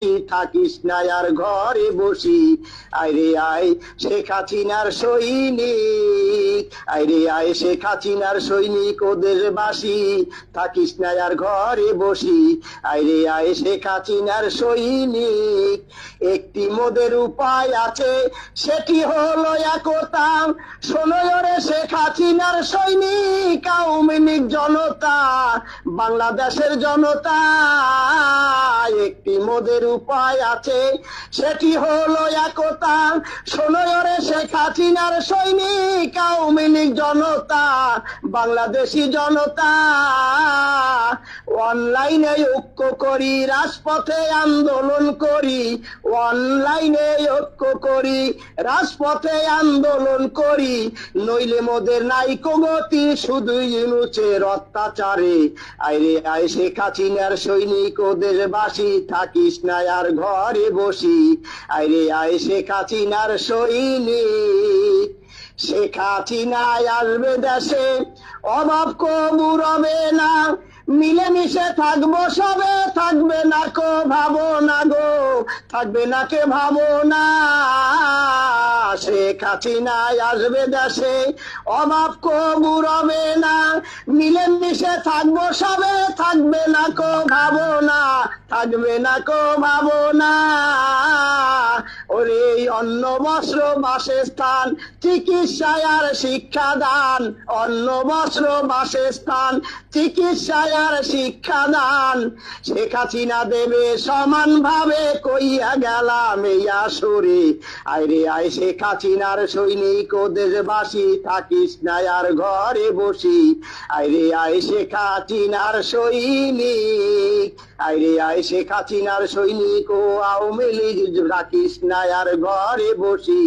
থাকিস না আর ঘরে বসি। আইরে আয় শেখ হাসিনার সৈনিক, আইরে আয় শেখ হাসিনার সৈনিক ওদের বাসি, থাকিস না আর ঘরে বসি। আইরে আয় শেখ হাসিনার সৈনিক। একটি মোদের উপায় আছে, সেটি হলো একতা। শোনো রে শেখ হাসিনার সৈনিক, আওয়ামী লীগ জনতা, বাংলাদেশের জনতা। একটি মোদের উপায় আছে, সেটি হলো একতা। শোনো রে শেখ হাসিনার সৈনিক, আওয়ামী লীগ জনতা, বাংলাদেশি জনতা। অনলাইনে ঐক্য করি, রাজপথে আন্দোলন করি। অনলাইনে ঐক্য করি, রাজপথে আন্দোলন করি। নইলে মোদের নাইকো গতি, শুধু ইউনূসের অত্যাচারে। আইরে আয় শেখ হাসিনার সৈনিক ওদের বাসি, থাকিস না আর ঘরে বসি। আইরে আয় শেখ হাসিনার সৈনিক। শেখ হাসিনা আসবে দেশে, অভাব কবু রবে না। মিলেমিশে থাকবো সবে, থাকবে না কো ভাবনা গো, থাকবে না কে ভাবনা। শেখ হাসিনা আসবে দেশে, অভাব কবু রবে না। মিলেমিশে থাকবো সবে, থাকবে না কো ভাবনা, থাকবে না কো ভাবনা। ওরে অন্ন বস্ত্র বাসস্থান, চিকিৎসায় আর শিক্ষাদান। অন্ন বস্ত্র বাসস্থান, চিকিৎসায় আর শিক্ষাদান। শেখ হাসিনা দেবে সমান ভাবে, কইয়া গেলাম এই আসরে। আইরে আয় শেখ হাসিনার সৈনিক ওদের বাসি, থাকিস না আর ঘরে বসি। আইরে আয় শেখ হাসিনার সৈনিক, আইরে আয় শেখ হাসিনার সৈনিক ও আওয়ামী লীগ, রাখিস না আর ঘরে বসি।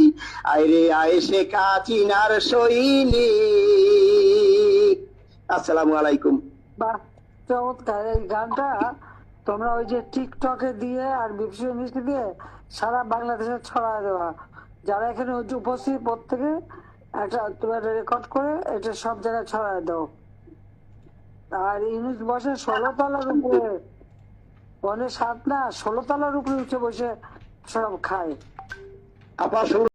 আইরে আয় শেখ হাসিনার সৈনিক। আসসালামু আলাইকুম। বাহ, চমৎকার এই গানটা। তোমরা ওই যে টিকটকে দিয়ে আর বিবিসি নিউজে দিয়ে সারা বাংলাদেশে ছড়ায় দেওয়া। যারা এখানে উপস্থিত প্রত্যেকে একটা তোমরা রেকর্ড করে এটা সব জায়গায় ছড়ায় দাও। আর ইউনুস বসে 16 তলার উপরে, 7 না 16 তলার উপরে উঠে বসে সব খায়। আপা